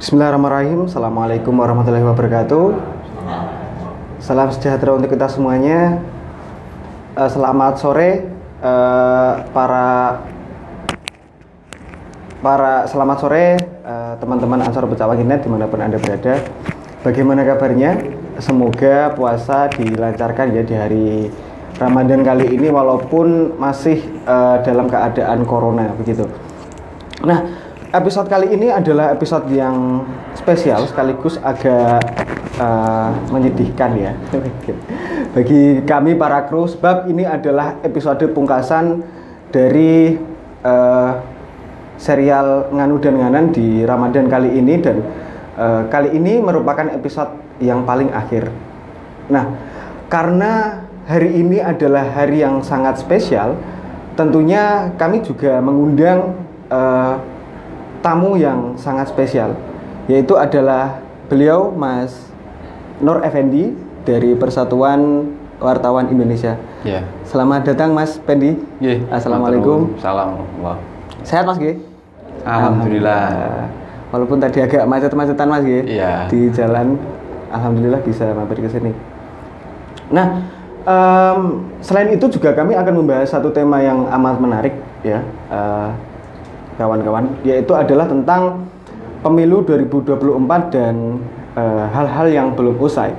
Bismillahirrahmanirrahim. Assalamualaikum warahmatullahi wabarakatuh. Salam sejahtera untuk kita semuanya. Selamat sore selamat sore teman-teman Ansor Pecawanginet dimanapun Anda berada. Bagaimana kabarnya? Semoga puasa dilancarkan ya di hari Ramadan kali ini walaupun masih dalam keadaan corona begitu. Nah, episode kali ini adalah episode yang spesial sekaligus agak menyedihkan ya bagi kami para kru, sebab ini adalah episode pungkasan dari serial Nganu dan Nganan di Ramadan kali ini, dan kali ini merupakan episode yang paling akhir. Nah, karena hari ini adalah hari yang sangat spesial, tentunya kami juga mengundang tamu yang sangat spesial, yaitu adalah beliau Mas Nur Effendi dari Persatuan Wartawan Indonesia. Yeah. Selamat datang Mas Pendi. Yeah. Assalamualaikum. Salam. Sehat Mas G? Alhamdulillah. Walaupun tadi agak macet-macetan Mas G, yeah, di jalan, alhamdulillah bisa mampir ke sini. Nah, selain itu juga kami akan membahas satu tema yang amat menarik ya. Kawan-kawan, yaitu adalah tentang pemilu 2024 dan hal-hal yang belum usai.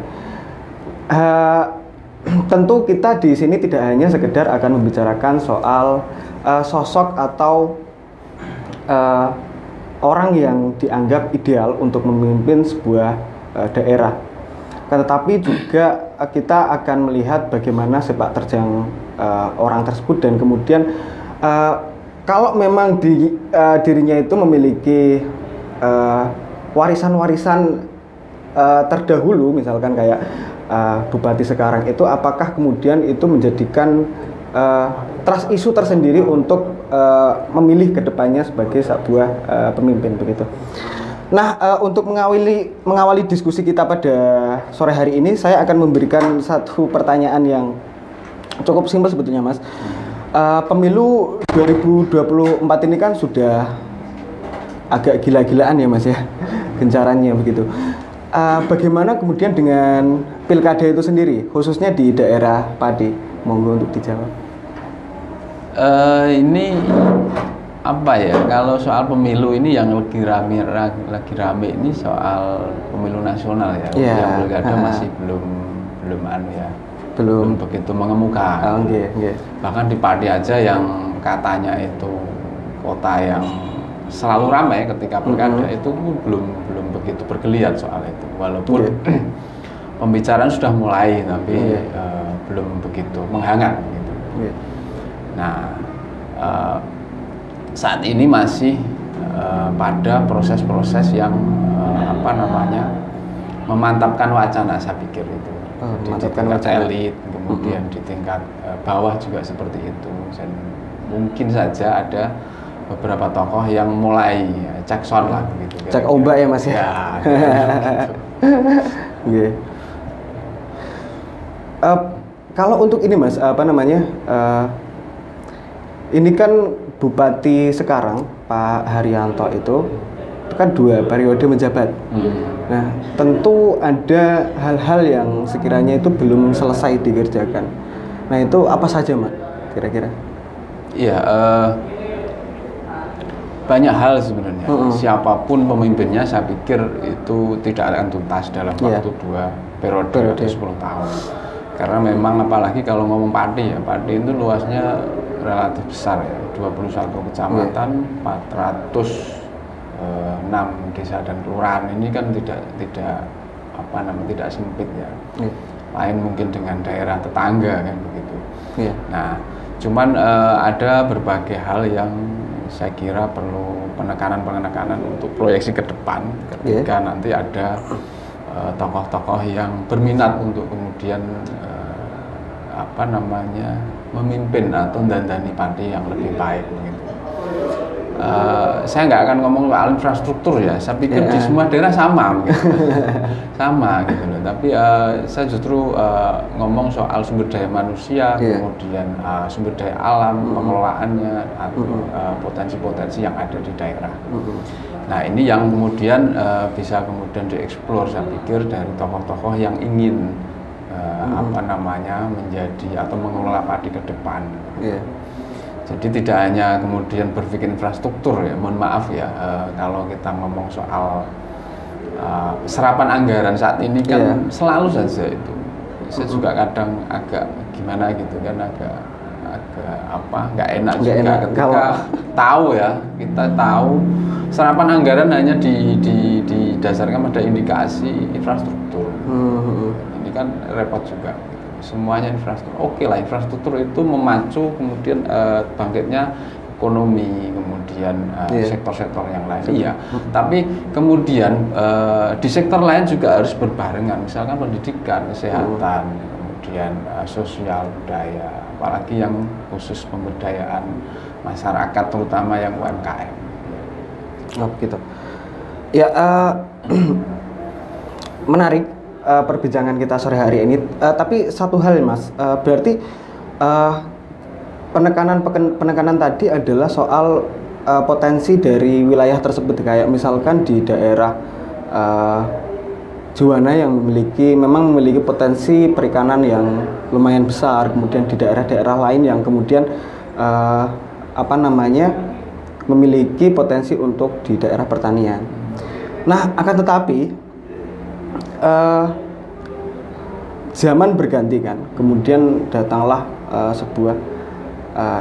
Tentu kita di sini tidak hanya sekedar akan membicarakan soal sosok atau orang yang dianggap ideal untuk memimpin sebuah daerah, tetapi juga kita akan melihat bagaimana sepak terjang orang tersebut, dan kemudian kalau memang dirinya itu memiliki warisan-warisan terdahulu, misalkan kayak bupati sekarang itu, apakah kemudian itu menjadikan isu tersendiri untuk memilih kedepannya sebagai sebuah pemimpin begitu. Nah, untuk mengawali diskusi kita pada sore hari ini, saya akan memberikan satu pertanyaan yang cukup simpel sebetulnya, Mas. Pemilu 2024 ini kan sudah agak gila-gilaan ya Mas ya, gencarannya begitu. Bagaimana kemudian dengan pilkada itu sendiri, khususnya di daerah Pati? Monggo untuk dijawab. Ini apa ya? Kalau soal pemilu ini yang lagi rame ini soal pemilu nasional ya. Yeah. Yang pilkada masih belum begitu mengemuka. Okay. Bahkan di Pati aja yang katanya itu kota yang selalu ramai ketika pilkada itu belum begitu bergeliat soal itu, walaupun pembicaraan sudah mulai tapi belum begitu menghangat gitu. Nah, saat ini masih pada proses-proses yang memantapkan wacana, saya pikir itu. Di tingkat elit, kemudian di tingkat bawah juga seperti itu. Dan mungkin saja ada beberapa tokoh yang mulai cek sound lah begitu. Cek ombak ya Mas ya. Gitu. Kalau untuk ini Mas, ini kan bupati sekarang Pak Haryanto itu kan 2 periode menjabat. Nah, tentu ada hal-hal yang sekiranya itu belum selesai dikerjakan. Nah, itu apa saja, Mas? Kira-kira? Iya, banyak hal sebenarnya. Siapapun pemimpinnya, saya pikir itu tidak akan tuntas dalam waktu 2 periode atau 10 tahun. Karena memang apalagi kalau ngomong Pati ya, Pati itu luasnya relatif besar ya, 21 kecamatan, 406 desa dan kelurahan. Ini kan tidak sempit ya. Lain mungkin dengan daerah tetangga kan begitu. Nah, cuman ada berbagai hal yang saya kira perlu penekanan untuk proyeksi ke depan ketika nanti ada tokoh-tokoh yang berminat untuk kemudian memimpin atau mendandani Pati yang lebih baik begitu. saya nggak akan ngomong soal infrastruktur ya. Saya pikir di semua daerah sama, gitu. Sama gitu loh. Tapi saya justru ngomong soal sumber daya manusia, kemudian sumber daya alam, pengelolaannya, atau potensi-potensi yang ada di daerah. Nah ini yang kemudian bisa kemudian dieksplor, saya pikir dari tokoh-tokoh yang ingin apa namanya menjadi atau mengelola padi ke depan. Jadi tidak hanya kemudian berpikir infrastruktur ya, mohon maaf ya, kalau kita ngomong soal serapan anggaran saat ini kan selalu saja itu. Saya juga kadang agak gimana gitu kan, agak apa nggak enak juga ketika tahu ya, kita tahu serapan anggaran hanya didasarkan pada indikasi infrastruktur. Ini kan repot juga. Semuanya infrastruktur. Oke lah, infrastruktur itu memacu kemudian bangkitnya ekonomi, kemudian sektor-sektor yang lain. Iya. Tapi kemudian di sektor lain juga harus berbarengan. Misalkan pendidikan, kesehatan, kemudian sosial, budaya, apalagi yang khusus pemberdayaan masyarakat, terutama yang UMKM. Oh, gitu. Ya, menarik. Perbincangan kita sore hari ini, tapi satu hal Mas, berarti penekanan tadi adalah soal potensi dari wilayah tersebut, kayak misalkan di daerah Juwana yang memang memiliki potensi perikanan yang lumayan besar, kemudian di daerah-daerah lain yang kemudian apa namanya memiliki potensi untuk di daerah pertanian. Nah, akan tetapi zaman berganti kan, kemudian datanglah sebuah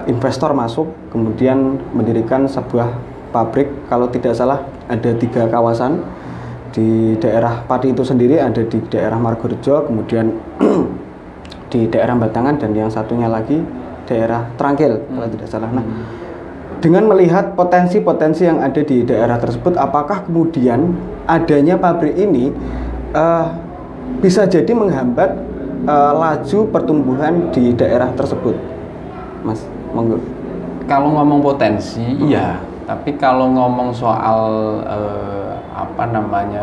investor masuk, kemudian mendirikan sebuah pabrik. Kalau tidak salah ada 3 kawasan di daerah padi itu sendiri, ada di daerah Margorejo, kemudian di daerah Batangan, dan yang satunya lagi daerah Trangkil kalau tidak salah. Nah, dengan melihat potensi-potensi yang ada di daerah tersebut, apakah kemudian adanya pabrik ini bisa jadi menghambat laju pertumbuhan di daerah tersebut, Mas? Monggo. Kalau ngomong potensi, iya. Tapi kalau ngomong soal apa namanya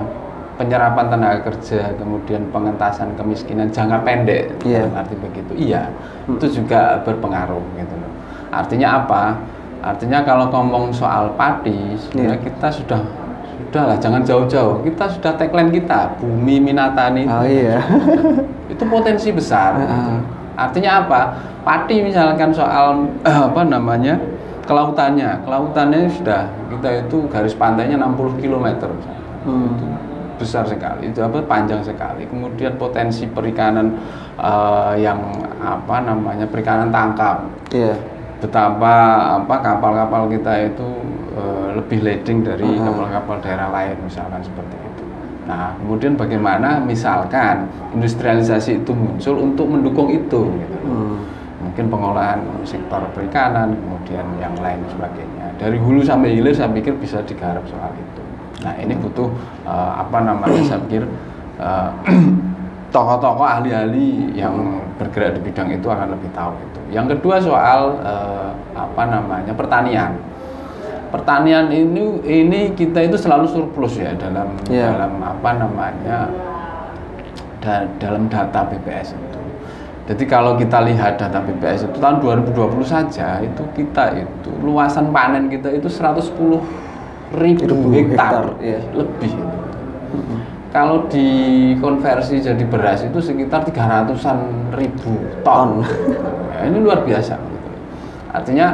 penyerapan tenaga kerja, kemudian pengentasan kemiskinan jangka pendek, arti begitu, iya, itu juga berpengaruh gitu loh. Artinya apa? Artinya kalau ngomong soal padi, sebenarnya kita sudahlah, jangan jauh-jauh. Kita sudah tagline kita, Bumi Minatani. Oh iya. Itu potensi besar. Artinya apa? Padi misalkan soal apa namanya kelautannya sudah kita itu garis pantainya 60 km. Itu besar sekali, itu panjang sekali. Kemudian potensi perikanan yang apa namanya perikanan tangkap. Betapa kapal-kapal kita itu lebih leading dari kapal-kapal daerah lain misalkan seperti itu. Nah, kemudian bagaimana misalkan industrialisasi itu muncul untuk mendukung itu gitu. Mungkin pengolahan sektor perikanan, kemudian yang lain sebagainya. Dari hulu sampai hilir saya pikir bisa digarap soal itu. Nah, ini butuh apa namanya saya pikir tokoh-tokoh ahli-ahli yang bergerak di bidang itu akan lebih tahu itu. Yang kedua soal apa namanya pertanian. Pertanian ini kita itu selalu surplus ya dalam apa namanya dalam data BPS itu. Jadi kalau kita lihat data BPS itu tahun 2020 saja itu kita itu luasan panen kita itu 110.000 hektar lebih. Kalau dikonversi jadi beras itu sekitar 300-an ribu ton. Ya, ini luar biasa. Gitu. Artinya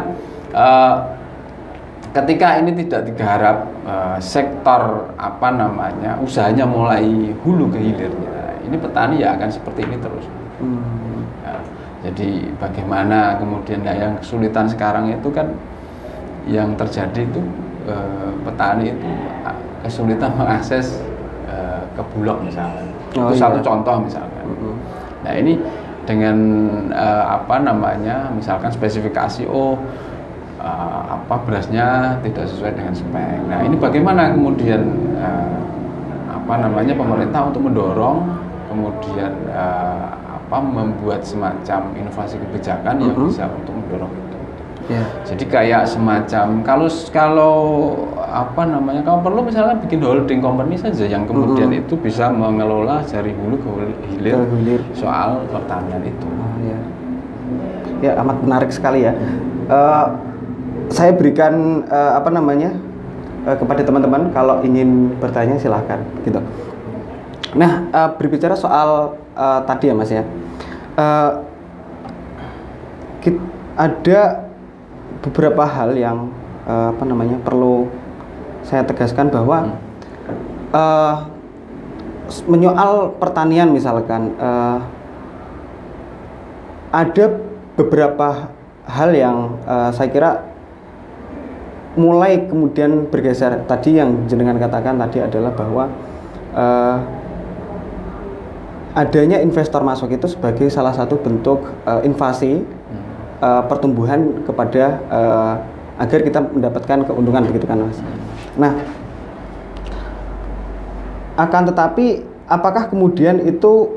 ketika ini tidak digarap sektor apa namanya usahanya mulai hulu ke hilirnya, ini petani ya akan seperti ini terus. Ya, jadi bagaimana kemudian yang kesulitan sekarang itu kan yang terjadi itu petani itu kesulitan mengakses ke Bulog misalnya. Itu satu contoh misalkan. Nah ini dengan apa namanya misalkan spesifikasi apa berasnya tidak sesuai dengan spek. Nah ini bagaimana kemudian apa namanya pemerintah untuk mendorong kemudian apa membuat semacam inovasi kebijakan yang bisa untuk mendorong itu. Yeah. Jadi kayak semacam kalau apa namanya, kalau perlu misalnya bikin holding company saja yang kemudian itu bisa mengelola dari hulu ke hilir soal pertanian itu. Ya, amat menarik sekali ya. Saya berikan apa namanya kepada teman-teman kalau ingin bertanya silahkan gitu. Nah, berbicara soal tadi ya Mas ya, ada beberapa hal yang apa namanya perlu saya tegaskan bahwa menyoal pertanian misalkan ada beberapa hal yang saya kira mulai kemudian bergeser. Tadi yang jenengan katakan tadi adalah bahwa adanya investor masuk itu sebagai salah satu bentuk invasi pertumbuhan kepada agar kita mendapatkan keuntungan, begitu kan Mas. Nah, akan tetapi apakah kemudian itu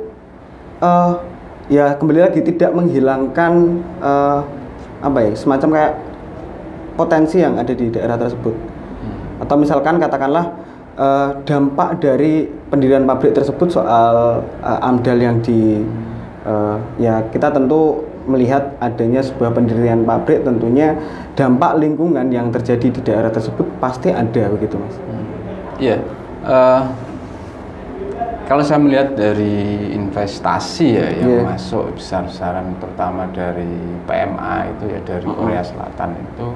ya kembali lagi tidak menghilangkan apa ya, semacam kayak potensi yang ada di daerah tersebut, atau misalkan katakanlah dampak dari pendirian pabrik tersebut soal AMDAL yang ya kita tentu melihat adanya sebuah pendirian pabrik, tentunya dampak lingkungan yang terjadi di daerah tersebut pasti ada, begitu Mas. Iya, kalau saya melihat dari investasi ya yang masuk besar-besaran, terutama dari PMA itu ya dari Korea Selatan itu,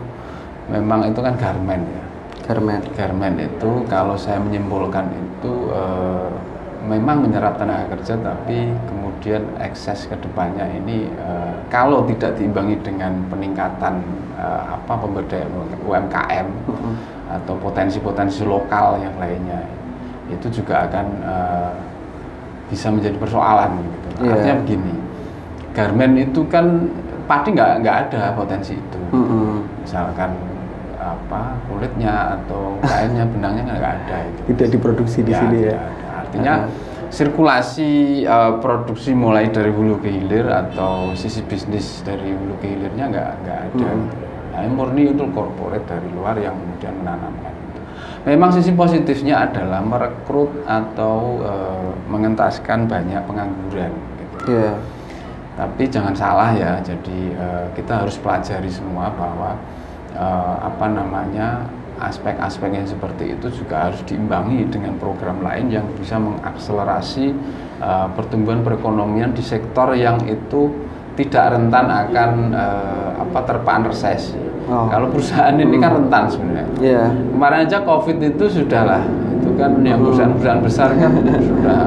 memang itu kan garmen ya. Garmen itu kalau saya menyimpulkan itu memang menyerap tenaga kerja, tapi kemudian ekses kedepannya ini kalau tidak diimbangi dengan peningkatan pemberdayaan UMKM atau potensi-potensi lokal yang lainnya, itu juga akan bisa menjadi persoalan gitu. Artinya begini, garmen itu kan padi nggak ada potensi itu. Misalkan kulitnya atau kainnya, benangnya nggak ada itu. Tidak diproduksi di sini ya. Artinya sirkulasi produksi mulai dari hulu ke hilir atau sisi bisnis dari hulu ke hilirnya nggak ada. Nah, murni untuk korporat dari luar yang kemudian menanamkan. Memang sisi positifnya adalah merekrut atau mengentaskan banyak pengangguran. Gitu. Tapi jangan salah ya. Jadi kita harus pelajari semua bahwa aspek-aspek yang seperti itu juga harus diimbangi dengan program lain yang bisa mengakselerasi pertumbuhan perekonomian di sektor yang itu tidak rentan akan terpaan resesi. Kalau perusahaan ini kan rentan sebenarnya. Kemarin aja COVID itu sudahlah, itu kan yang perusahaan-perusahaan besar kan sudah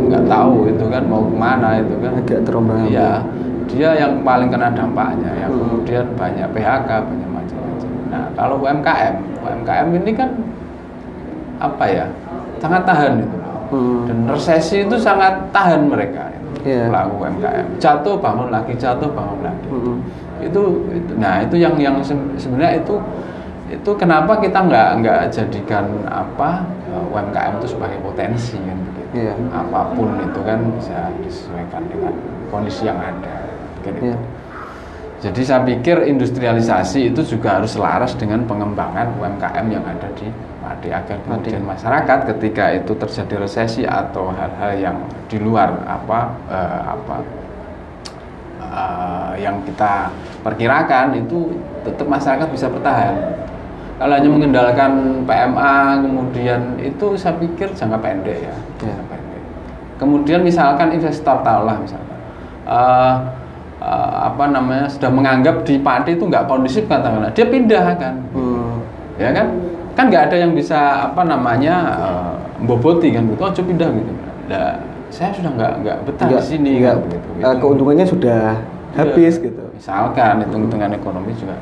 nggak tahu itu kan mau kemana, itu kan agak terombang. Iya, dia yang paling kena dampaknya, yang kemudian banyak PHK, banyak macam-macam. Nah, kalau UMKM ini kan sangat tahan itu, dan resesi itu sangat tahan mereka. Pelaku UMKM jatuh bangun lagi, itu yang sebenarnya itu kenapa kita nggak jadikan UMKM itu sebagai potensi kan begitu. Apapun itu kan bisa disesuaikan dengan kondisi yang ada gitu. Jadi saya pikir industrialisasi itu juga harus selaras dengan pengembangan UMKM yang ada di padi, agar kemudian masyarakat ketika itu terjadi resesi atau hal-hal yang di luar yang kita perkirakan, itu tetap masyarakat bisa bertahan. Kalau hanya mengandalkan PMA kemudian itu saya pikir jangka pendek ya. Kemudian misalkan investor tahulah misalkan sudah menganggap di padi itu nggak kondusif, katakanlah dia pindah kan, ya kan nggak ada yang bisa memboboti kan gitu, coba pindah gitu. Nah, saya sudah nggak betah di sini kan, gitu. Keuntungannya sudah habis gitu. Misalkan hitung-hitungan ekonomi juga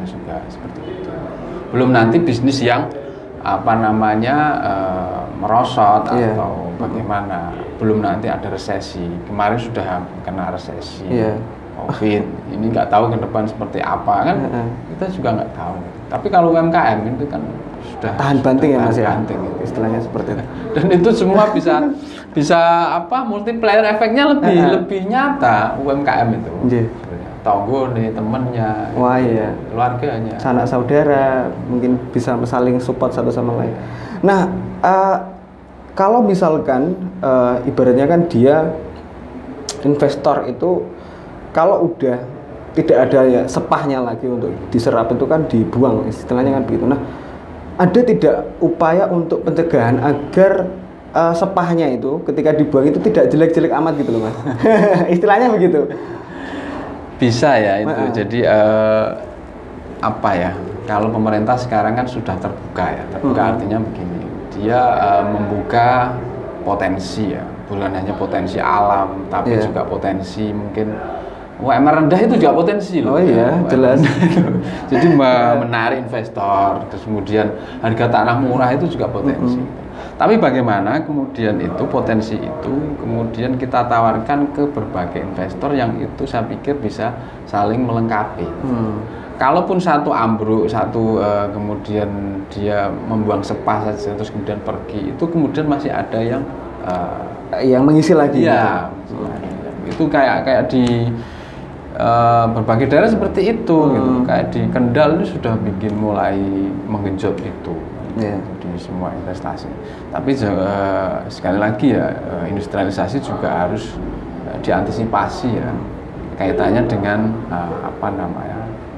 juga seperti itu. Belum nanti bisnis yang merosot atau bagaimana, belum nanti ada resesi. Kemarin sudah kena resesi, COVID, ini nggak tahu ke depan seperti apa kan, kita juga nggak tahu. Tapi kalau UMKM itu kan sudah tahan banting ya Mas ya, gitu. Istilahnya seperti itu. Dan itu semua bisa multiplier efeknya lebih nyata UMKM itu. tonggo nih, temennya, wah iya, keluarganya, sanak saudara, mungkin bisa saling support satu sama lain. Nah, kalau misalkan ibaratnya kan dia investor itu kalau udah tidak ada ya sepahnya lagi untuk diserap itu kan dibuang istilahnya kan begitu. Nah, ada tidak upaya untuk pencegahan agar sepahnya itu ketika dibuang itu tidak jelek-jelek amat gitu loh Mas? Istilahnya begitu. Bisa ya itu. Jadi apa ya? Kalau pemerintah sekarang kan sudah terbuka ya. Terbuka artinya begini. Dia membuka potensi ya. Bukan hanya potensi alam, tapi juga potensi mungkin UMR rendah itu juga potensi loh. Oh iya, jelas. Jadi menarik investor, terus kemudian harga tanah murah itu juga potensi. Tapi bagaimana kemudian itu potensi itu kemudian kita tawarkan ke berbagai investor yang itu saya pikir bisa saling melengkapi. Kalaupun satu ambruk, satu kemudian dia membuang sepah saja terus kemudian pergi, itu kemudian masih ada yang mengisi lagi. Iya, gitu. Itu kayak di berbagai daerah seperti itu gitu. Kayak di Kendal itu sudah mulai menggenjot itu di semua investasi. Tapi sekali lagi ya industrialisasi juga harus diantisipasi ya kaitannya dengan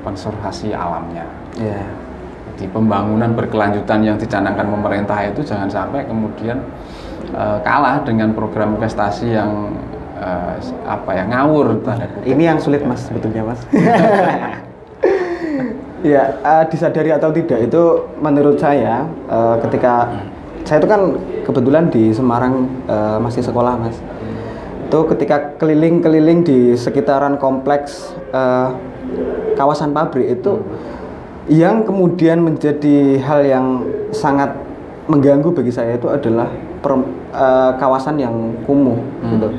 konservasi alamnya. Jadi pembangunan berkelanjutan yang dicanangkan pemerintah itu jangan sampai kemudian kalah dengan program investasi yang ngawur. Ini yang sulit Mas sebetulnya Mas. Ya, disadari atau tidak itu menurut saya ketika saya itu kan kebetulan di Semarang masih sekolah Mas. Itu ketika keliling-keliling di sekitaran kompleks kawasan pabrik itu yang kemudian menjadi hal yang sangat mengganggu bagi saya itu adalah kawasan yang kumuh gitu.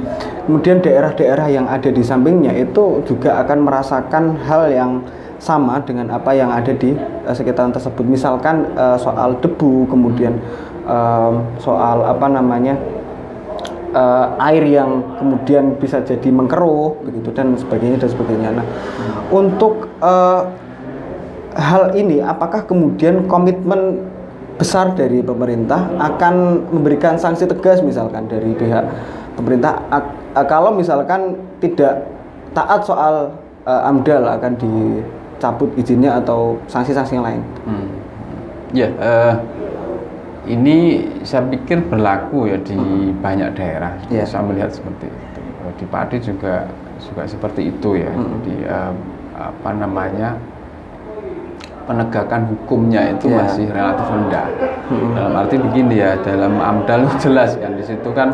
Kemudian daerah-daerah yang ada di sampingnya itu juga akan merasakan hal yang sama dengan apa yang ada di sekitaran tersebut. Misalkan soal debu, kemudian soal air yang kemudian bisa jadi mengkeruh begitu dan sebagainya. Nah, untuk hal ini apakah kemudian komitmen besar dari pemerintah akan memberikan sanksi tegas misalkan dari pihak pemerintah kalau misalkan tidak taat soal AMDAL akan dicabut izinnya atau sanksi-sanksi yang lain? Ini saya pikir berlaku ya di banyak daerah. Saya melihat seperti itu. Di Pati juga seperti itu ya. Jadi penegakan hukumnya itu masih relatif rendah. Dalam arti begini ya, dalam AMDAL jelas kan di situ kan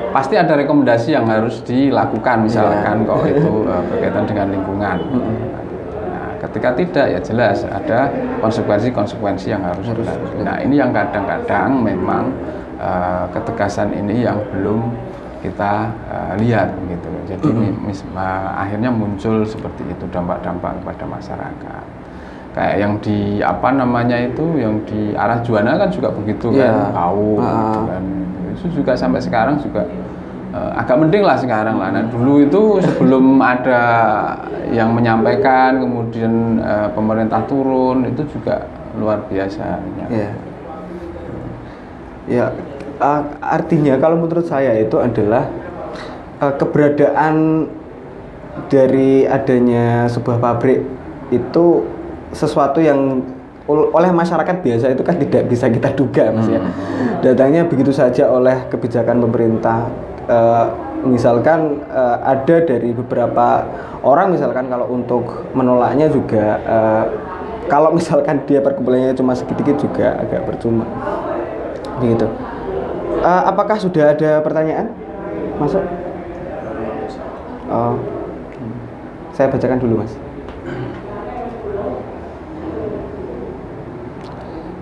pasti ada rekomendasi yang harus dilakukan misalkan kalau itu berkaitan dengan lingkungan. Nah, ketika tidak ya jelas ada konsekuensi yang harus dilalui. Nah, ini yang kadang-kadang memang ketegasan ini yang belum kita lihat gitu. Jadi akhirnya muncul seperti itu dampak-dampak kepada masyarakat. Kayak yang di yang di arah Juwana kan juga begitu kan, bau gitu kan. Itu juga sampai sekarang juga agak mending lah sekarang lah. Nah, dulu itu sebelum ada yang menyampaikan kemudian pemerintah turun itu juga luar biasa. Artinya kalau menurut saya itu adalah keberadaan dari adanya sebuah pabrik itu sesuatu yang oleh masyarakat biasa itu kan tidak bisa kita duga Mas ya. Datangnya begitu saja oleh kebijakan pemerintah. Misalkan ada dari beberapa orang misalkan kalau untuk menolaknya juga kalau misalkan dia perkumpulannya cuma sedikit juga agak percuma. Begitu. Apakah sudah ada pertanyaan? Masuk? Saya bacakan dulu Mas.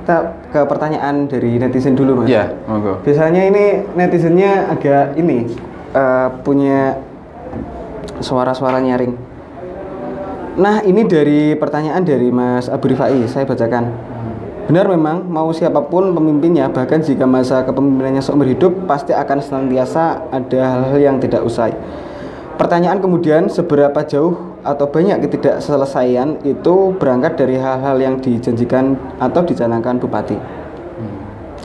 Kita ke pertanyaan dari netizen dulu Mas. Iya, monggo. Biasanya ini netizennya agak punya suara-suara nyaring. Nah, ini dari pertanyaan dari Mas Abu Rifai, saya bacakan. Benar memang mau siapapun pemimpinnya, bahkan jika masa kepemimpinannya seumur hidup, pasti akan senantiasa ada hal-hal yang tidak usai. Pertanyaan kemudian, seberapa jauh atau banyak ketidakselesaian itu berangkat dari hal-hal yang dijanjikan atau dicanangkan bupati.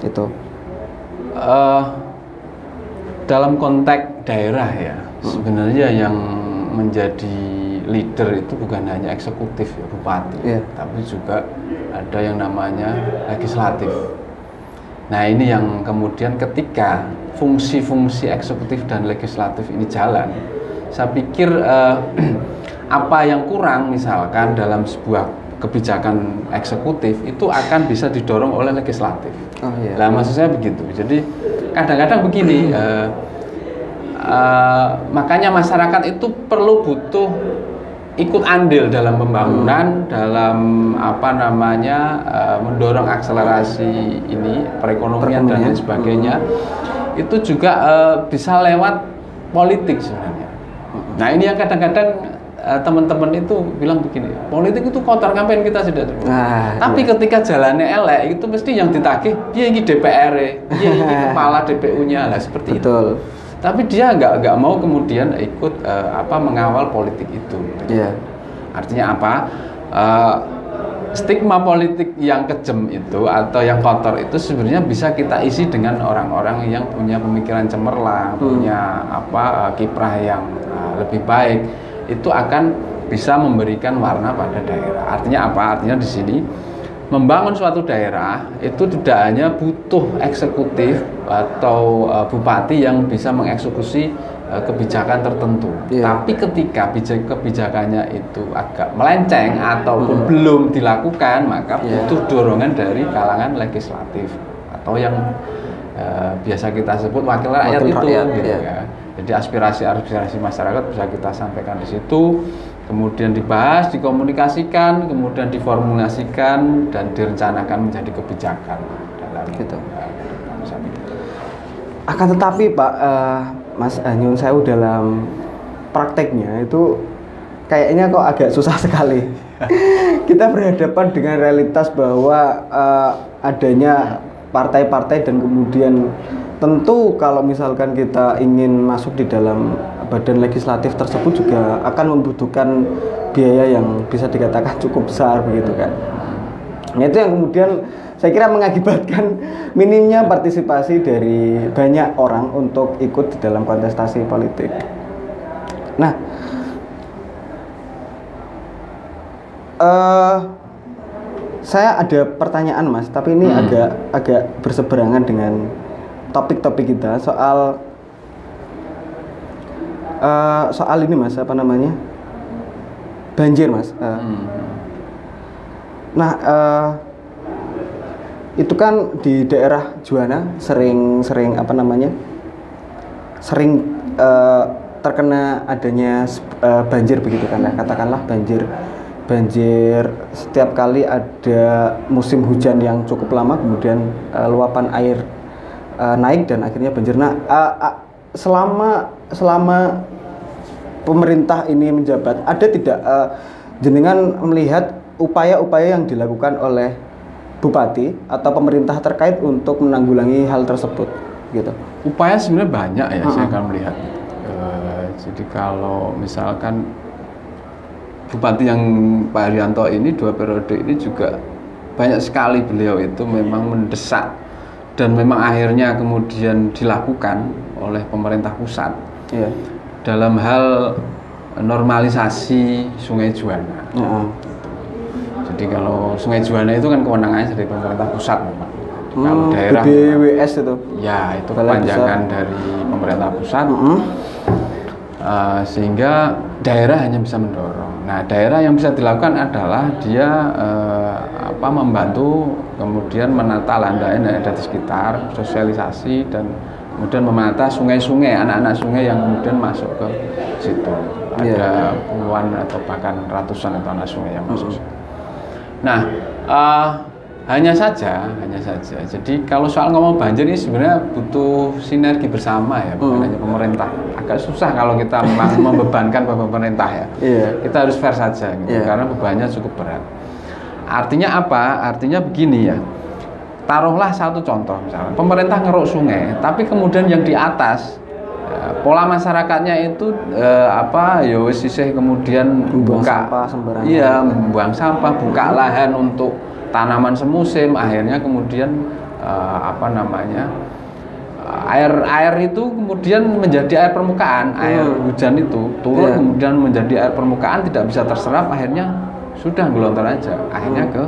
Itu. Dalam konteks daerah ya, sebenarnya yang menjadi leader itu bukan hanya eksekutif ya, bupati, tapi juga ada yang namanya legislatif. Nah ini yang kemudian ketika fungsi-fungsi eksekutif dan legislatif ini jalan, saya pikir apa yang kurang misalkan dalam sebuah kebijakan eksekutif itu akan bisa didorong oleh legislatif. Nah maksud saya begitu. Jadi kadang-kadang begini, makanya masyarakat itu perlu butuh ikut andil dalam pembangunan, dalam mendorong akselerasi ini perekonomian dan lain sebagainya. Itu juga bisa lewat politik sebenarnya. Nah ini yang kadang-kadang teman-teman itu bilang begini, politik itu kotor, ngapain kita sudah terima. Tapi ketika jalannya elek itu mesti yang ditagih dia ini DPR, dia ini kepala DPU-nya lah seperti itu. Tapi dia nggak mau kemudian ikut mengawal politik itu. Artinya apa? Stigma politik yang kejem itu atau yang kotor itu sebenarnya bisa kita isi dengan orang-orang yang punya pemikiran cemerlang, punya kiprah yang lebih baik. Itu akan bisa memberikan warna pada daerah. Artinya apa? Artinya di sini membangun suatu daerah itu tidak hanya butuh eksekutif atau bupati yang bisa mengeksekusi kebijakan tertentu. Tapi ketika kebijakannya itu agak melenceng ataupun belum dilakukan, maka butuh dorongan dari kalangan legislatif atau yang biasa kita sebut wakil rakyat itu. Gitu ya. Jadi aspirasi masyarakat bisa kita sampaikan di situ, kemudian dibahas, dikomunikasikan, kemudian diformulasikan dan direncanakan menjadi kebijakan dalam gitu. Akan tetapi Pak Mas Nyun Sewu dalam prakteknya itu kayaknya kok agak susah sekali. Kita berhadapan dengan realitas bahwa adanya partai-partai dan kemudian tentu kalau misalkan kita ingin masuk di dalam badan legislatif tersebut juga akan membutuhkan biaya yang bisa dikatakan cukup besar begitu kan. Nah, itu yang kemudian saya kira mengakibatkan minimnya partisipasi dari banyak orang untuk ikut di dalam kontestasi politik. Nah, saya ada pertanyaan Mas, tapi ini agak berseberangan dengan topik-topik kita soal ini Mas, banjir Mas. Nah, itu kan di daerah Juwana sering terkena adanya banjir begitu kan ya, katakanlah banjir setiap kali ada musim hujan yang cukup lama kemudian luapan air naik dan akhirnya banjir. Nah, selama pemerintah ini menjabat, ada tidak jenengan melihat upaya-upaya yang dilakukan oleh bupati atau pemerintah terkait untuk menanggulangi hal tersebut, gitu? Upaya sebenarnya banyak ya, saya akan melihat. Jadi kalau misalkan bupati yang Pak Haryanto ini 2 periode ini juga banyak sekali beliau itu memang mendesak dan memang akhirnya kemudian dilakukan oleh pemerintah pusat dalam hal normalisasi Sungai Juwana. Jadi kalau Sungai Juwana itu kan kewenangannya dari pemerintah pusat memang. Kalau daerah BWS itu. Ya, itu kepanjangan dari pemerintah pusat. Sehingga daerah hanya bisa mendorong. Nah, daerah yang bisa dilakukan adalah dia membantu kemudian menata landai yang ada di sekitar, sosialisasi dan kemudian menata sungai-sungai, anak-anak sungai yang kemudian masuk ke situ. Ada puluhan atau bahkan ratusan itu anak sungai yang masuk. Nah, hanya saja. Jadi kalau soal ngomong banjir ini sebenarnya butuh sinergi bersama ya, bukan hanya pemerintah. Agak susah kalau kita memang membebankan pemerintah ya. Kita harus fair saja gitu, karena bebannya cukup berat. Artinya apa? Artinya begini ya. Taruhlah satu contoh misalnya, pemerintah ngeruk sungai, tapi kemudian yang di atas pola masyarakatnya itu ya wis isih kemudian buang buka sampah sembarangan. Iya, buang sampah, buka lahan untuk tanaman semusim, akhirnya kemudian air itu kemudian menjadi air permukaan, air hujan itu turun kemudian menjadi air permukaan, tidak bisa terserap, akhirnya sudah gelontor aja, akhirnya ke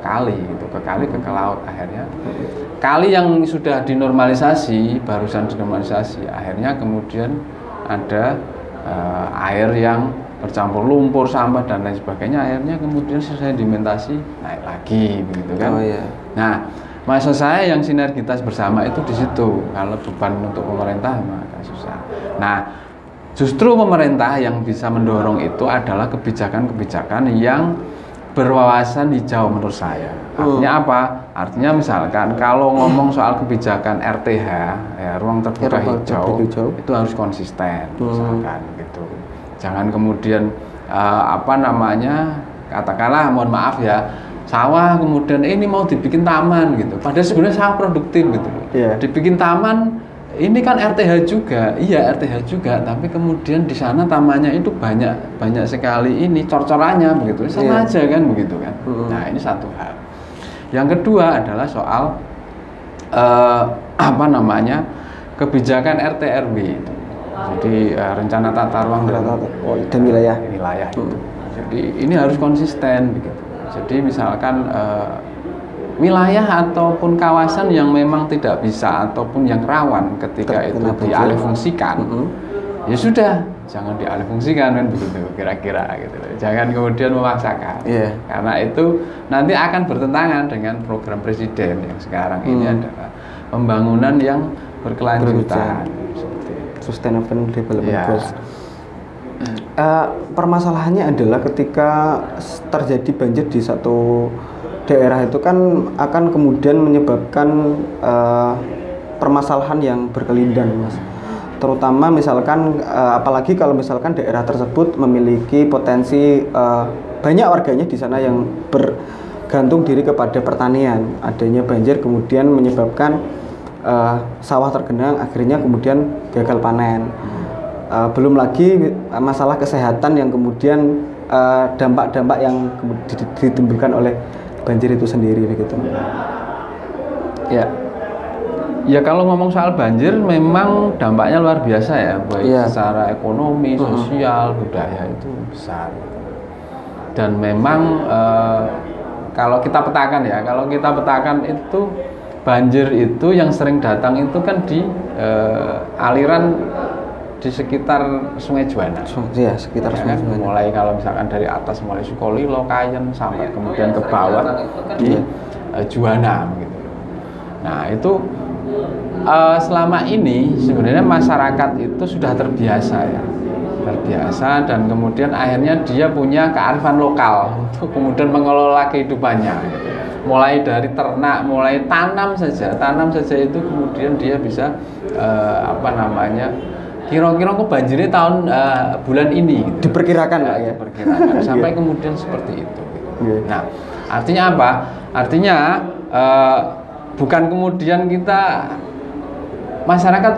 kali gitu, ke laut, akhirnya kali yang sudah dinormalisasi, barusan dinormalisasi, akhirnya kemudian ada air yang bercampur lumpur, sampah dan lain sebagainya, akhirnya kemudian sedimentasi naik lagi begitu kan. Nah, maksud saya yang sinergitas bersama itu di situ. Kalau beban untuk pemerintah maka susah. Nah, justru pemerintah yang bisa mendorong itu adalah kebijakan-kebijakan yang berwawasan hijau menurut saya. Artinya apa? Artinya misalkan kalau ngomong soal kebijakan RTH, ya, ruang terbuka hijau, itu harus konsisten, misalkan gitu. Jangan kemudian katakanlah mohon maaf ya, sawah kemudian ini mau dibikin taman gitu. Padahal sebenarnya sawah produktif gitu. Dibikin taman, ini kan RTH juga, iya RTH juga, tapi kemudian di sana tamannya itu banyak sekali ini cor-corannya begitu, sama aja kan begitu kan. Nah ini satu hal. Yang kedua adalah soal kebijakan RT/RW itu. Jadi rencana tata ruang dan wilayah itu. Jadi ini harus konsisten begitu. Jadi misalkan wilayah ataupun kawasan yang memang tidak bisa ataupun yang rawan ketika itu dialihfungsikan, ya sudah jangan dialihfungsikan kan begitu kira-kira gitu. Jangan kemudian memaksakan, karena itu nanti akan bertentangan dengan program presiden yang sekarang ini adalah pembangunan yang berkelanjutan, Sustainable Development Goals. Permasalahannya adalah ketika terjadi banjir di satu daerah itu kan akan kemudian menyebabkan permasalahan yang berkelindan, Mas. Terutama misalkan apalagi kalau misalkan daerah tersebut memiliki potensi banyak warganya di sana yang bergantung diri kepada pertanian. Adanya banjir kemudian menyebabkan sawah tergenang, akhirnya kemudian gagal panen. Belum lagi masalah kesehatan yang kemudian dampak-dampak yang ditimbulkan oleh banjir itu sendiri begitu. Ya kalau ngomong soal banjir memang dampaknya luar biasa ya, baik secara ekonomi, sosial, budaya itu besar. Dan memang kalau kita petakan itu banjir itu yang sering datang itu kan di aliran di sekitar Sungai Juwana. Sekitar Sungai Juwana. Mulai kalau misalkan dari atas mulai Sukolilo, Kayen sampai kemudian ke bawah di Juwana gitu. Nah, itu selama ini sebenarnya masyarakat itu sudah terbiasa dan kemudian akhirnya dia punya kearifan lokal untuk kemudian mengelola kehidupannya. Mulai dari ternak, mulai tanam saja itu kemudian dia bisa kira-kira kok banjirnya tahun bulan ini gitu. Diperkirakan sampai kemudian seperti itu gitu. Nah, artinya apa? Artinya bukan kemudian kita masyarakat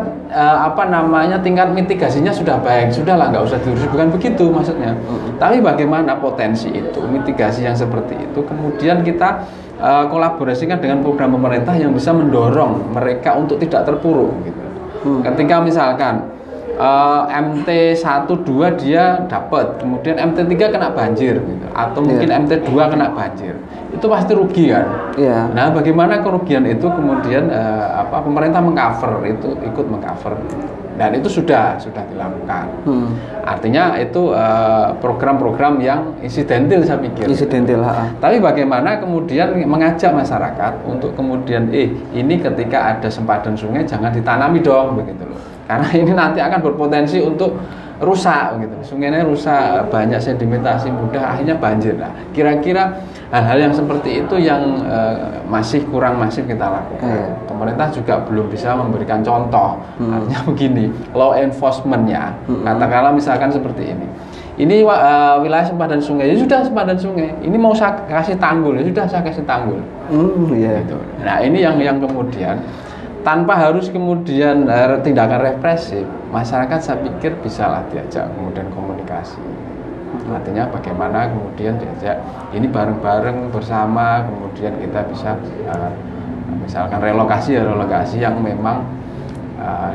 tingkat mitigasinya sudah baik, sudahlah nggak usah diurus, bukan begitu maksudnya. Tapi bagaimana potensi itu, mitigasi yang seperti itu kemudian kita kolaborasikan dengan program pemerintah yang bisa mendorong mereka untuk tidak terpuruk gitu. Ketika misalkan MT 1, 2 dia dapat, kemudian MT 3 kena banjir gitu, atau mungkin MT 2 kena banjir, itu pasti rugi kan. Nah, bagaimana kerugian itu kemudian pemerintah mengcover itu, ikut mengcover, dan itu sudah dilakukan. Artinya itu program-program yang insidentil saya pikir. Tapi bagaimana kemudian mengajak masyarakat untuk kemudian ini ketika ada sempadan sungai jangan ditanami dong begitu loh. Karena ini nanti akan berpotensi untuk rusak gitu. Sungainya rusak, banyak sedimentasi mudah, akhirnya banjir. Nah, kira-kira hal-hal yang seperti itu yang masih kurang masif kita lakukan. Pemerintah juga belum bisa memberikan contoh. Artinya begini, law enforcement-nya, katakanlah misalkan seperti ini. Ini wilayah sempadan sungai, ya sudah sempadan sungai. Ini mau saya kasih tanggul, ya sudah saya kasih tanggul. Gitu. Nah, ini yang kemudian tanpa harus kemudian tindakan represif, masyarakat saya pikir bisalah diajak kemudian komunikasi. Artinya bagaimana kemudian diajak ini bareng-bareng bersama, kemudian kita bisa misalkan relokasi yang memang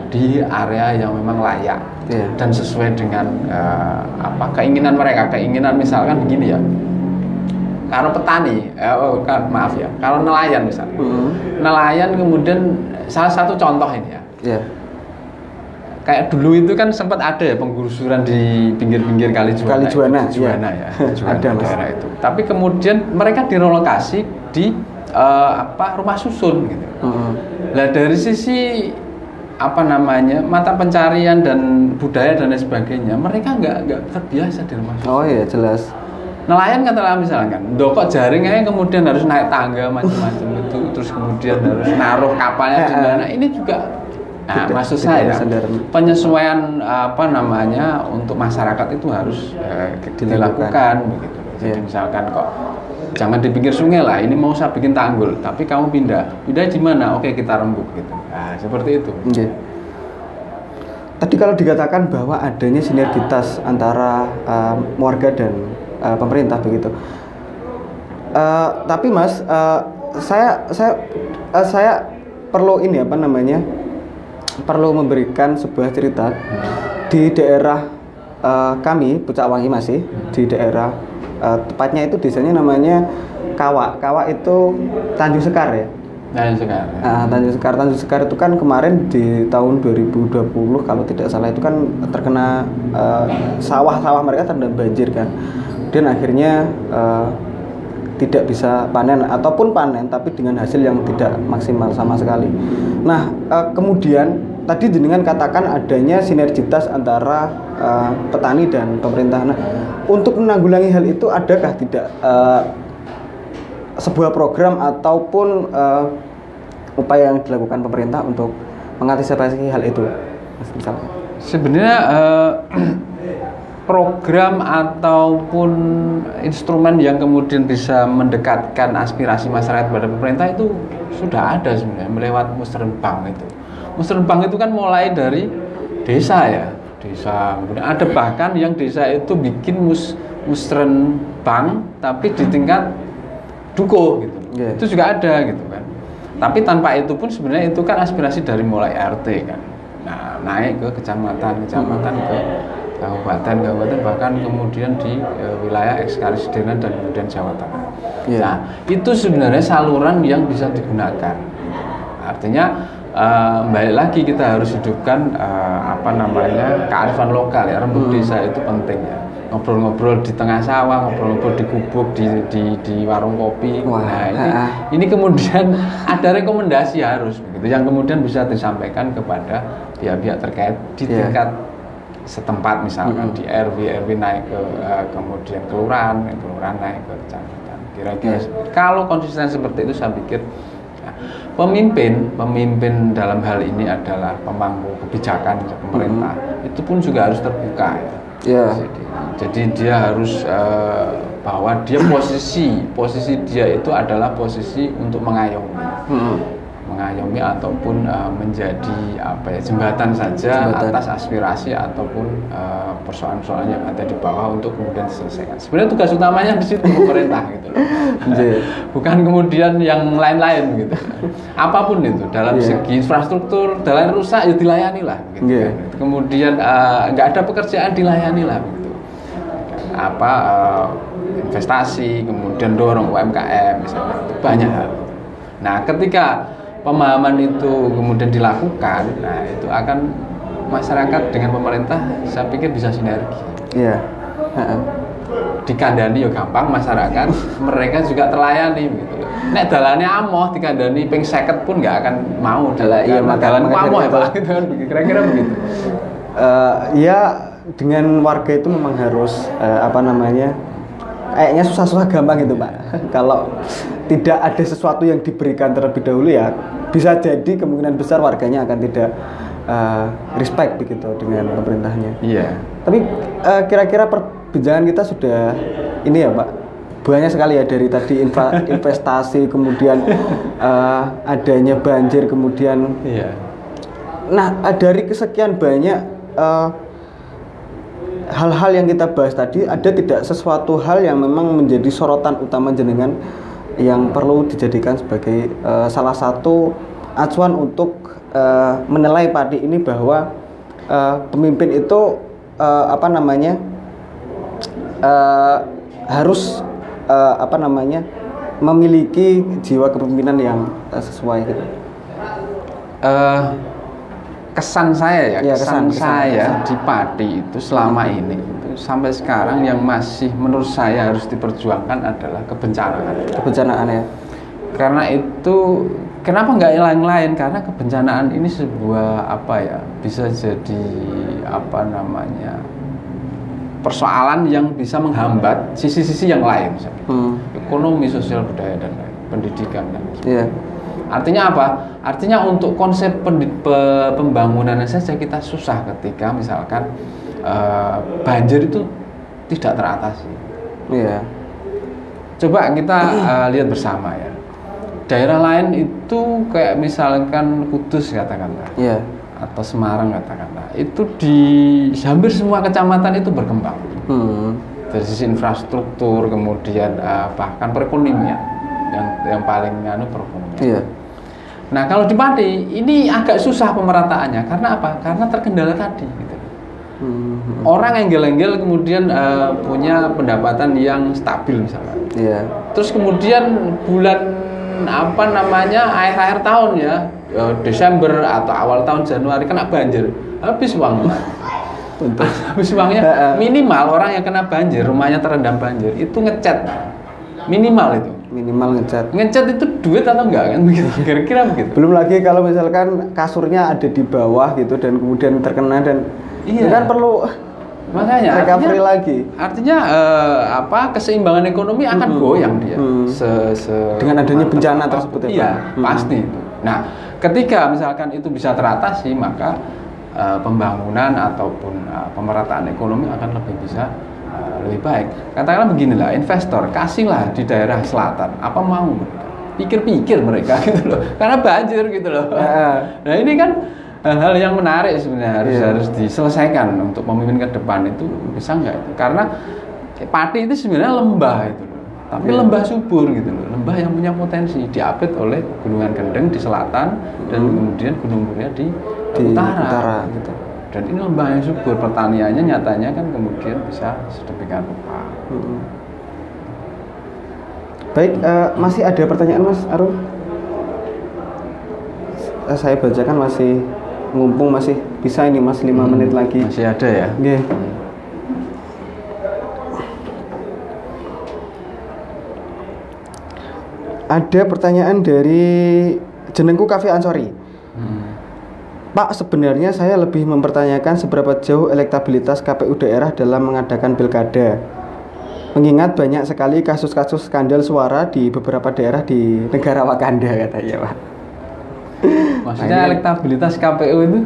di area yang memang layak dan sesuai dengan keinginan mereka. Keinginan misalkan begini ya, kalau petani, maaf ya, kalau nelayan misalnya, nelayan kemudian salah satu contoh ini ya, kayak dulu itu kan sempat ada ya penggusuran di pinggir-pinggir Kali Juwana ya, ada daerah itu. Tapi kemudian mereka direlokasi di rumah susun gitu. Nah dari sisi mata pencarian dan budaya dan lain sebagainya, mereka nggak terbiasa di rumah susun. Oh iya jelas. Nelayan katakanlah misalkan, dokok jaring aja kemudian harus naik tangga macam-macam itu, terus kemudian harus naruh kapalnya di mana. Ini juga, maksud saya penyesuaian untuk masyarakat itu harus dilakukan begitu. Jadi misalkan kok jangan di pinggir sungai lah, ini mau saya bikin tanggul, tapi kamu pindah di mana? Oke kita rembuk gitu. Nah, seperti itu. Tadi kalau dikatakan bahwa adanya sinergitas antara warga dan pemerintah begitu. Tapi Mas, saya perlu perlu memberikan sebuah cerita di daerah kami, Pucak Wangi masih di daerah tepatnya itu desanya namanya Kawak. Kawak itu Tanjung Sekar ya. Tanjung Sekar itu kan kemarin di tahun 2020 kalau tidak salah itu kan terkena sawah-sawah mereka terendam banjir kan. Dan akhirnya tidak bisa panen ataupun panen tapi dengan hasil yang tidak maksimal sama sekali. Nah, kemudian tadi jenengan katakan adanya sinergitas antara petani dan pemerintah. Nah, untuk menanggulangi hal itu adakah tidak sebuah program ataupun upaya yang dilakukan pemerintah untuk mengantisipasi hal itu? Misalnya. Sebenarnya program ataupun instrumen yang kemudian bisa mendekatkan aspirasi masyarakat pada pemerintah itu sudah ada sebenarnya melewat Musrenbang itu. Musrenbang itu kan mulai dari desa ya, desa. Kemudian ada bahkan yang desa itu bikin Musrenbang tapi di tingkat dukuh gitu. Itu juga ada gitu kan. Tapi tanpa itu pun sebenarnya itu kan aspirasi dari mulai RT kan. Nah, naik ke kecamatan ke kabupaten bahkan kemudian di wilayah Ekskarisidenan dan kemudian Jawa Tengah. Nah, itu sebenarnya saluran yang bisa digunakan. Artinya balik lagi kita harus hidupkan kearifan lokal ya. Rembuk desa itu penting ya. Ngobrol-ngobrol di tengah sawah, ngobrol-ngobrol di gubuk, di warung kopi. Nah, ini kemudian ada rekomendasi harus begitu yang kemudian bisa disampaikan kepada pihak-pihak terkait di tingkat setempat, misalkan di RW naik ke kemudian kelurahan naik ke kecamatan. Kira-kira kalau konsisten seperti itu saya pikir pemimpin dalam hal ini adalah pemangku kebijakan pemerintah. Itu pun juga harus terbuka ya. Jadi dia harus bahwa dia posisi dia itu adalah posisi untuk mengayomi ataupun menjadi jembatan saja atas aspirasi ataupun persoalan-persoalan yang ada di bawah untuk kemudian diselesaikan. Sebenarnya tugas utamanya di situ pemerintah gitu loh. Bukan kemudian yang lain-lain gitu. Apapun itu dalam segi infrastruktur, jalan rusak ya dilayani lah gitu. Kemudian nggak ada pekerjaan dilayani lah gitu. Investasi, kemudian dorong UMKM misalnya, banyak hal. Nah, ketika pemahaman itu kemudian dilakukan, nah itu akan masyarakat dengan pemerintah saya pikir bisa sinergi. Dikandani ya gampang masyarakat, mereka juga terlayani gitu. Nek dalane amoh dikandani ping 50 pun nggak akan mau. Dalan amoh ya Pak, gitu kan kira-kira begitu. Dengan warga itu memang harus kayaknya susah-susah gampang gitu Pak. Kalau tidak ada sesuatu yang diberikan terlebih dahulu ya bisa jadi kemungkinan besar warganya akan tidak respect begitu dengan pemerintahnya. Tapi kira-kira perbincangan kita sudah ini ya Pak, banyak sekali ya, dari tadi investasi, kemudian adanya banjir, kemudian nah dari kesekian banyak hal-hal yang kita bahas tadi, ada tidak sesuatu hal yang memang menjadi sorotan utama jenengan yang perlu dijadikan sebagai salah satu acuan untuk menilai padi ini, bahwa pemimpin itu harus memiliki jiwa kepemimpinan yang sesuai gitu. Kesan saya ya, kesan saya kesan. di padi itu selama ini itu sampai sekarang yang masih menurut saya harus diperjuangkan adalah kebencanaan ya. Karena itu kenapa nggak yang lain? Karena kebencanaan ini sebuah bisa jadi persoalan yang bisa menghambat sisi-sisi yang lain, ekonomi, sosial, budaya, dan lain, pendidikan dan sebagainya. Artinya apa? Artinya untuk konsep pembangunannya saja kita susah ketika misalkan banjir itu tidak teratasi. Coba kita lihat bersama ya. Daerah lain itu kayak misalkan Kudus katakanlah, atau Semarang katakanlah, itu di hampir semua kecamatan itu berkembang. Dari sisi infrastruktur, kemudian bahkan perekonomian yang paling perekonomian. Nah kalau di Pati ini agak susah pemerataannya, karena apa? Karena terkendala tadi gitu. Orang enggel-enggel kemudian punya pendapatan yang stabil misalnya. Terus kemudian bulan akhir-akhir tahun ya, Desember atau awal tahun Januari kena banjir, habis uangnya. Habis uangnya. Minimal orang yang kena banjir, rumahnya terendam banjir, itu ngecat minimal ngecat itu duit atau enggak kan begitu, kira-kira begitu. Belum lagi kalau misalkan kasurnya ada di bawah gitu dan kemudian terkena, dan itu kan perlu makanya recovery lagi. Artinya keseimbangan ekonomi akan goyang dia dengan adanya bencana tersebut pasti itu. Nah ketika misalkan itu bisa teratasi, maka pembangunan ataupun pemerataan ekonomi akan lebih baik. Katakanlah beginilah, investor kasihlah di daerah selatan, apa mau mereka? Pikir-pikir mereka gitu loh, karena banjir gitu loh. Nah ini kan hal-hal yang menarik sebenarnya, harus diselesaikan untuk memimpin ke depan itu, bisa nggak itu? Karena Pati itu sebenarnya lembah itu loh, tapi lembah subur gitu loh, lembah yang punya potensi, diapit oleh Gunungan Kendeng di selatan dan kemudian Gunung Muria di utara gitu. Dan ini lembah yang subur, pertaniannya nyatanya kan kemudian bisa sedemikian rupa. Baik, masih ada pertanyaan Mas Arul? Saya bacakan masih mumpung masih bisa ini Mas, 5 menit lagi. Masih ada ya? Ada pertanyaan dari jenengku Cafe Ansori. Pak, sebenarnya saya lebih mempertanyakan seberapa jauh elektabilitas KPU daerah dalam mengadakan pilkada. Mengingat banyak sekali kasus-kasus skandal suara di beberapa daerah di negara Wakanda katanya, Pak. Maksudnya elektabilitas KPU itu?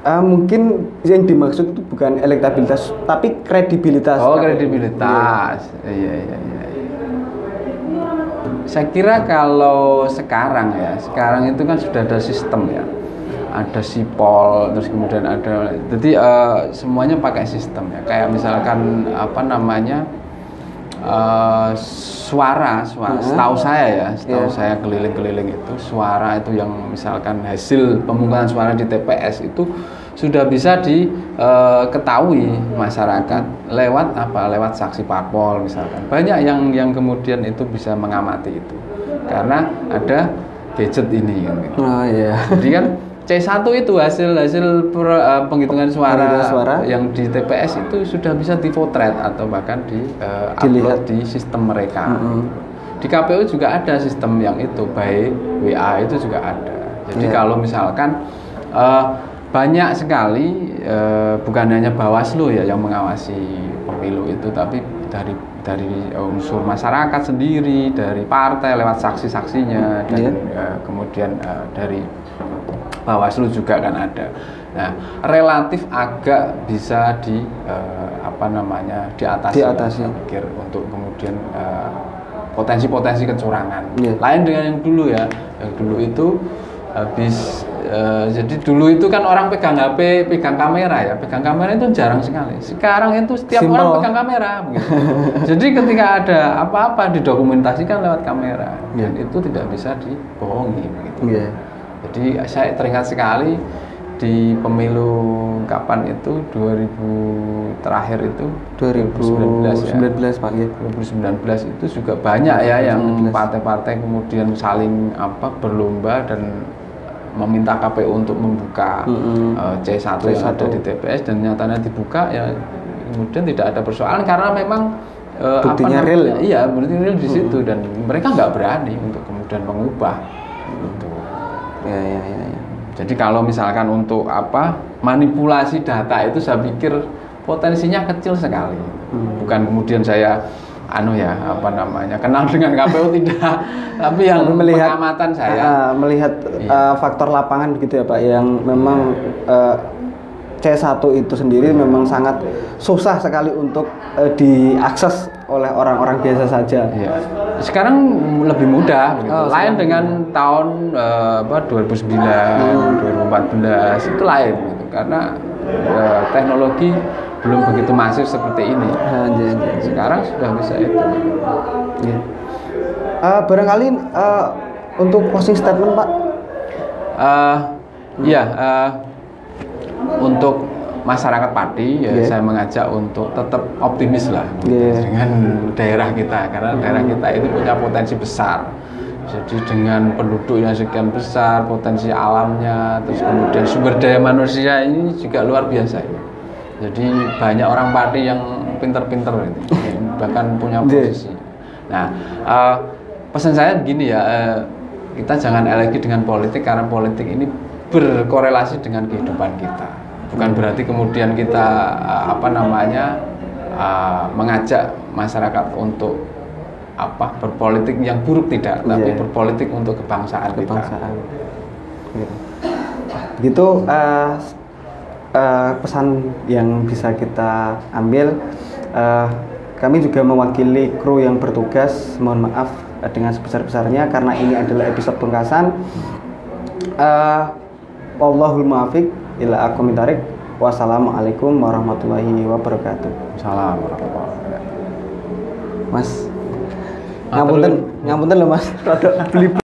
Mungkin yang dimaksud itu bukan elektabilitas, tapi kredibilitas. Oh, kredibilitas. Iya. Saya kira kalau sekarang itu kan sudah ada sistem ya. Ada sipol, terus kemudian ada, jadi semuanya pakai sistem ya. Kayak misalkan suara. Setahu saya saya keliling-keliling itu suara itu yang misalkan hasil pemungutan suara di TPS itu sudah bisa diketahui masyarakat lewat saksi parpol misalkan. Banyak yang kemudian itu bisa mengamati itu karena ada gadget ini kan gitu. Jadi kan C1 itu hasil penghitungan suara yang di TPS itu sudah bisa dipotret atau bahkan upload di sistem mereka. Di KPU juga ada sistem yang itu, by WA itu juga ada. Jadi kalau misalkan banyak sekali bukan hanya Bawaslu ya yang mengawasi pemilu itu, tapi dari unsur masyarakat sendiri, dari partai lewat saksi-saksinya, dan kemudian dari Bawaslu juga kan ada. Nah, relatif agak bisa diatasi. Saya pikir untuk kemudian potensi-potensi kecurangan. Lain dengan yang dulu ya. Yang dulu itu jadi dulu itu kan orang pegang HP, pegang kamera ya. Pegang kamera itu jarang sekali. Sekarang itu setiap orang pegang kamera begitu. Jadi ketika ada apa-apa didokumentasikan lewat kamera, dan itu tidak bisa dibohongi begitu. Jadi saya teringat sekali di pemilu kapan itu 2000 terakhir itu 2019 Pak ya. 2019 itu juga banyak ya yang partai-partai kemudian saling berlomba dan meminta KPU untuk membuka C1 yang ada di TPS, dan nyatanya dibuka ya, kemudian tidak ada persoalan karena memang buktinya real ya. Iya, buktinya real di situ, dan mereka nggak berani untuk kemudian mengubah gitu. Ya. Jadi kalau misalkan untuk manipulasi data itu saya pikir potensinya kecil sekali. Bukan kemudian saya kenal dengan KPU tidak, tapi yang pengamatan saya melihat faktor lapangan gitu ya Pak, yang memang C1 itu sendiri memang sangat susah sekali untuk diakses oleh orang-orang biasa saja. Iya. Sekarang lebih mudah, lain dengan tahun 2009, 2014 itu lain, gitu. Karena teknologi belum begitu masif seperti ini. Sekarang sudah bisa itu. Barangkali untuk closing statement Pak. Untuk masyarakat Pati saya mengajak untuk tetap optimis lah dengan daerah kita, karena daerah kita itu punya potensi besar. Jadi dengan penduduk yang sekian besar, potensi alamnya, terus kemudian sumber daya manusia ini juga luar biasa. Jadi banyak orang Pati yang pinter-pinter bahkan punya posisi. Nah, pesan saya begini ya, kita jangan alergi dengan politik, karena politik ini berkorelasi dengan kehidupan kita. Bukan berarti kemudian kita mengajak masyarakat untuk berpolitik yang buruk, tidak, tapi berpolitik untuk kebangsaan kita. Begitu pesan yang bisa kita ambil. Kami juga mewakili kru yang bertugas, mohon maaf dengan sebesar-besarnya karena ini adalah episode pungkasan. Wallahul muwaffiq ila aqwamit thoriq. Wassalamualaikum warahmatullahi wabarakatuh. Salam warahmatullahi wabarakatuh. Mas, ngapunten loh Mas, rada beli